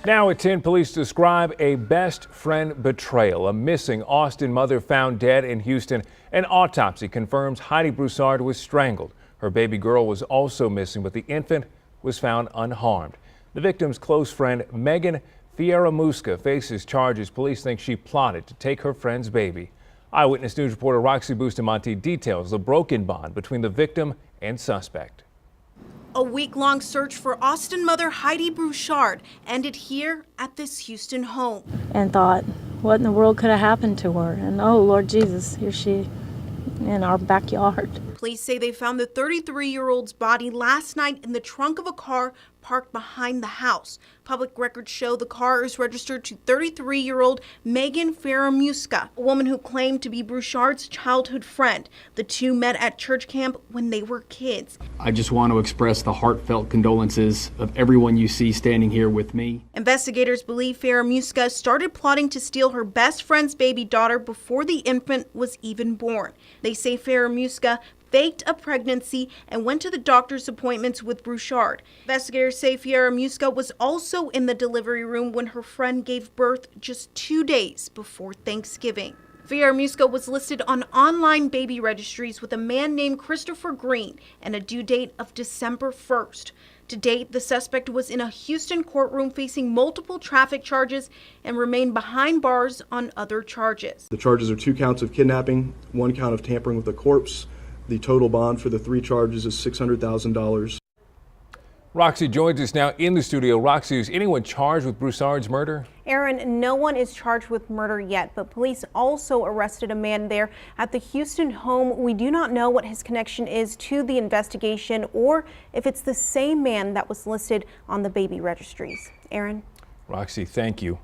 Now at 10, police describe a best friend betrayal. A missing Austin mother found dead in Houston. An autopsy confirms Heidi Broussard was strangled. Her baby girl was also missing, but the infant was found unharmed. The victim's close friend, Megan Fieramusca, faces charges. Police think she plotted to take her friend's baby. Eyewitness News reporter Roxy Bustamante details the broken bond between the victim and suspect. A week-long search for Austin mother Heidi Broussard ended here at this Houston home. And thought, what in the world could have happened to her? And oh, Lord Jesus, here she in our backyard. Police say they found the 33-year-old's body last night in the trunk of a car parked behind the house. Public records show the car is registered to 33-year-old Megan Fieramusca, a woman who claimed to be Broussard's childhood friend. The two met at church camp when they were kids. I just want to express the heartfelt condolences of everyone you see standing here with me. Investigators believe Fieramusca started plotting to steal her best friend's baby daughter before the infant was even born. They say Fieramusca faked a pregnancy and went to the doctor's appointments with Broussard. Investigators say Fieramusca was also in the delivery room when her friend gave birth just 2 days before Thanksgiving. Fieramusca was listed on online baby registries with a man named Christopher Green and a due date of December 1st. To date, the suspect was in a Houston courtroom facing multiple traffic charges and remained behind bars on other charges. The charges are 2 counts of kidnapping, 1 count of tampering with a corpse. The total bond for the 3 charges is $600,000. Roxy joins us now in the studio. Roxy, is anyone charged with Broussard's murder? Aaron, no one is charged with murder yet, but police also arrested a man there at the Houston home. We do not know what his connection is to the investigation or if it's the same man that was listed on the baby registries. Aaron? Roxy, thank you.